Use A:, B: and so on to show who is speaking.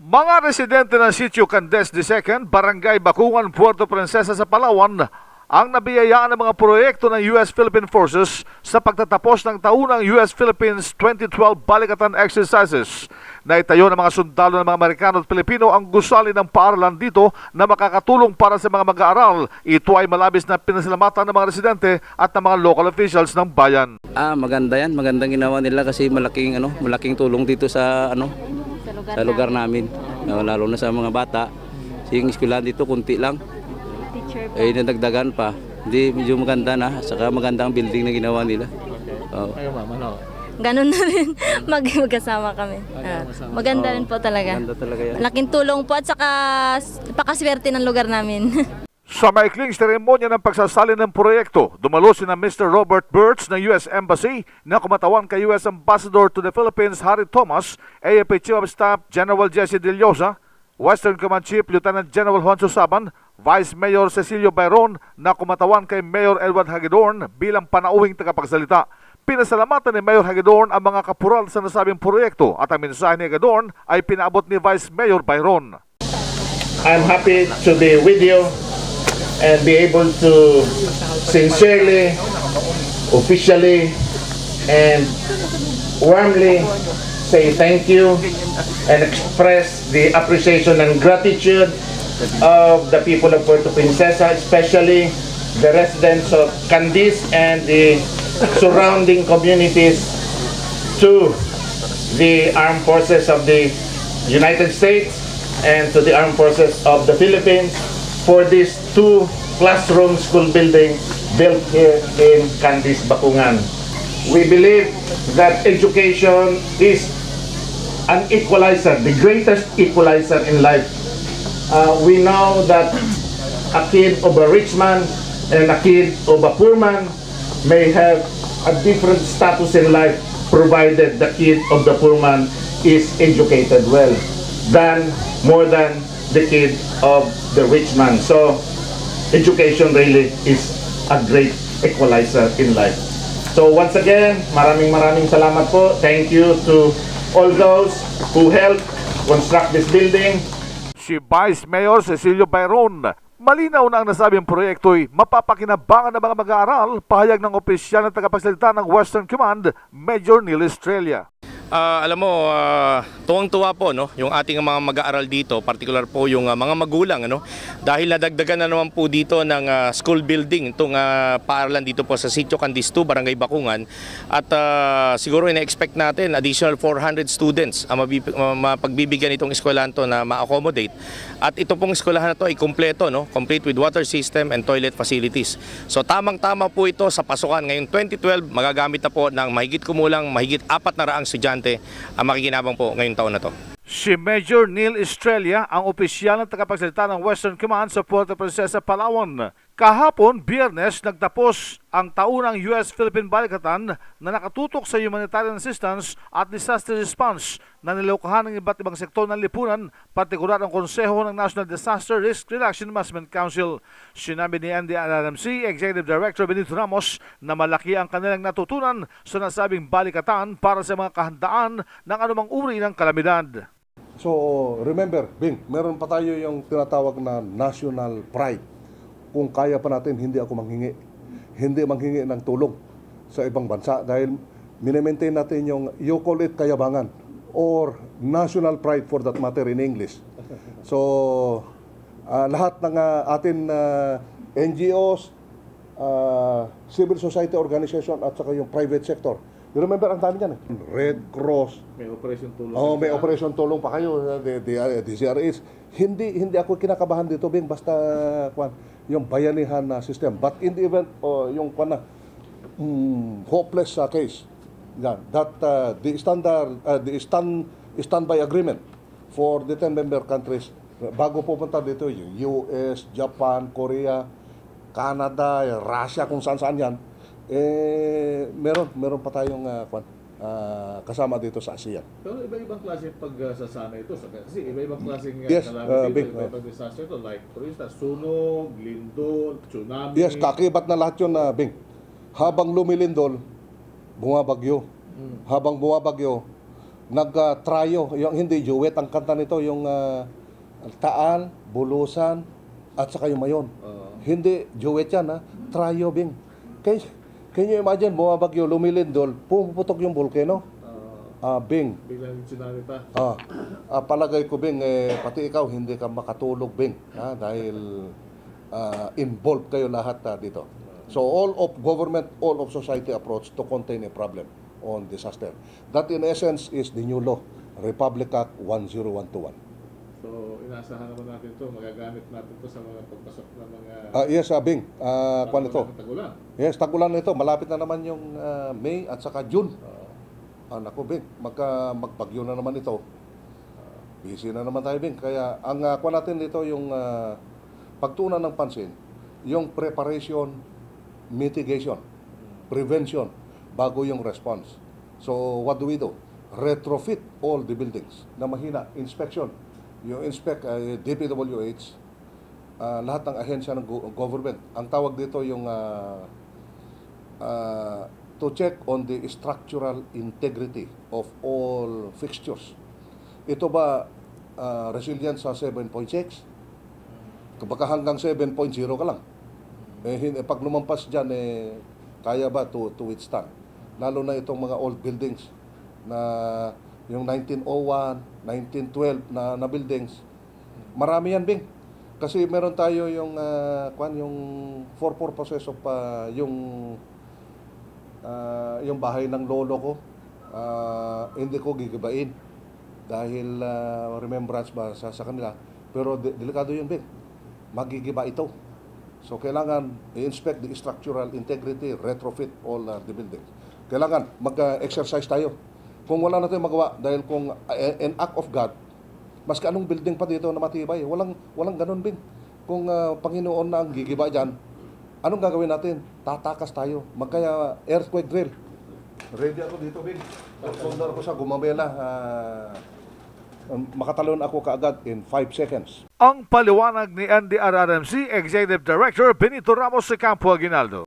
A: Mga residente ng Sitio Candes II, Barangay Bakungan, Puerto Princesa sa Palawan, ang nabiyayaan ng mga proyekto ng US-Philippine Forces sa pagtatapos ng taunang US-Philippines 2012 Balikatan Exercises. Naitayo ng mga sundalo ng mga Amerikano at Pilipino ang gusali ng paaralan dito na makakatulong para sa mga mag-aaral. Ito ay malabis na pinasalamatan ng mga residente at ng mga local officials ng bayan.
B: Maganda yan. Magandang ginawa nila kasi malaking tulong dito sa sa lugar namin. Lalo na sa mga bata. Yung eskwelahan dito kunti lang. Nadagdagan pa. Hindi, medyo maganda na. Saka magandang building na ginawa nila.
C: Kayo ma'am, ano?
D: Ganun na rin. Magkasama kami. Maganda rin po talaga.
B: Maganda talaga yan.
D: Laking tulong po at saka pakaswerte ng lugar namin.
A: Sa maikling seremonya ng pagsasalin ng proyekto, dumalo sina Mr. Robert Birch ng US Embassy na kumatawan kay US Ambassador to the Philippines Harry Thomas, AFP Chief of Staff General Jesse De Llosa, Western Command Chief Lieutenant General Juancho Saban, Vice Mayor Cecilio Bayron na kumatawan kay Mayor Edward Hagedorn bilang panauhing tagapagsalita. Pinasalamatan ni Mayor Hagedorn ang mga kapural sa nasabing proyekto at ang mensahe ni Hagedorn ay pinaabot ni Vice Mayor Bayron.
E: I'm happy to be with you and be able to sincerely, officially, and warmly say thank you and express the appreciation and gratitude of the people of Puerto Princesa, especially the residents of Candiz and the surrounding communities, to the armed forces of the United States and to the armed forces of the Philippines for these 2 classroom school building built here in Candiz, Bakungan. We believe that education is an equalizer, the greatest equalizer in life. We know that a kid of a rich man and a kid of a poor man may have a different status in life, provided the kid of the poor man is educated well, more than the kid of the rich man. So education really is a great equalizer in life. So once again, maraming salamat po. Thank you to all those who helped construct this building.
A: Si Vice Mayor Cecilio Bayron, malinaw na ang nasabing proyekto'y mapapakinabangan ng mga mag-aaral, pahayag ng opisyal na tagapagsalita ng Western Command, Major Neil Estrella.
C: Alam mo, tuwang-tuwa po yung ating mga mag-aaral dito, particular po yung mga magulang, dahil nadagdagan na naman po dito ng school building itong paaralan dito po sa Sitio Candiz 2, Barangay Bakungan, at siguro ina-expect natin additional 400 students ang mapagbibigyan itong eskwelahan to na ma-accommodate. At ito pong eskwelahan na to ay kompleto, complete with water system and toilet facilities. So tamang-tama po ito sa pasukan. Ngayong 2012, magagamit na po ng mahigit 400 estudyante ang makikinabang po ngayong taon na to.
A: Si Major Neil Estrella ang opisyal ng tagapagsalita ng Western Command sa Puerto Princesa, Palawan. Kahapon, Biyernes, nagtapos ang taunang US-Philippine Balikatan na nakatutok sa humanitarian assistance at disaster response na nilokohan ng iba't ibang sektor ng lipunan, partikular ang Konseho ng National Disaster Risk Reduction Management Council. Sinabi ni NDRRMC Executive Director Benito Ramos na malaki ang kanilang natutunan sa nasabing balikatan para sa mga kahandaan ng anumang uri ng kalamidad.
F: So remember, Bing, meron pa tayo yung tinatawag na national pride. Kung kaya pa natin, hindi ako manghingi ng tulong sa ibang bansa dahil minimaintain natin yung, you call it kayabangan or national pride for that matter in English. So lahat ng atin NGOs, civil society organization at saka yung private sector. You remember, ang dami yan Red Cross.
E: May operation tulong.
F: May operation tulong pa kayo. DCRS. Hindi ako kinakabahan dito, Bing, basta yung bayanihan na system. But in the event, yung hopeless case, that the standby agreement for the 10 member countries, bago pupunta dito, yung US, Japan, Korea, Canada, Russia, kung saan-saan yan, meron pa tayong kasama dito sa ASEAN.
G: Pero iba-ibang klase pagsasana ito. Kasi iba-ibang klaseng
F: Yes,
G: calamity, iba-ibang disaster ito. Like, for instance, sunog, lindol, tsunami.
F: Yes, kakibat na lahat yun, Bing. Habang lumilindol, bumabagyo. Habang bumabagyo, nag-tryo, yung hindi duet ang kanta nito, yung Taal, Bulusan, at saka yung Mayon. Hindi duet yan, ha? Tryo, Bing. Can you imagine, bumabagyo, lumilindol, pumuputok yung volcano? Bing.
G: Biglang tsunami pa.
F: Palagay ko, Bing, pati ikaw, hindi ka makatulog, Bing. Dahil involved kayo lahat dito. So all of government, all of society approach to contain a problem on disaster. That in essence is the new law, Republic Act 10121.
G: So, inaasahan naman natin ito. Magagamit natin ito sa mga pagpasok ng mga...
F: Yes, Bing. Kwan ito.
G: Tagulan.
F: Yes, tagulan ito. Malapit na naman yung May at saka June. Naku, Bing, magbagyo na naman ito. Busy na naman tayo, Bing. Kaya ang kwan natin dito yung pagtuunan ng pansin, yung preparation, mitigation, prevention, bago yung response. So, what do we do? Retrofit all the buildings na mahina. Inspection. Yung inspect, DPWH, lahat ng ahensya ng government. Ang tawag dito yung to check on the structural integrity of all fixtures. Ito ba resilient sa 7.6? Baka hanggang 7.0 ka lang. Pag lumampas dyan, kaya ba to withstand? Lalo na itong mga old buildings na yung 1901, 1912 na buildings. Marami yan, Bing. Kasi meron tayo yung yung for purposes of yung bahay ng lolo ko. Hindi ko gigibain dahil remembrance ba sa kanila. Pero delikado yun, Bing. Magigiba ito. So, kailangan i-inspect the structural integrity, retrofit all the buildings. Kailangan mag-exercise tayo. Kung wala na tayong magawa, dahil kung an act of God, mas anong building pa dito na matibay, walang ganun, Bing. Kung Panginoon na ang gigiba dyan, anong gagawin natin? Tatakas tayo. Magkaya earthquake drill. Ready ako dito, Bing. Pagpundar ko sa Gumamela, makatalon ako kaagad in 5 seconds.
A: Ang paliwanag ni NDRRMC Executive Director Benito Ramos sa Campo Aguinaldo.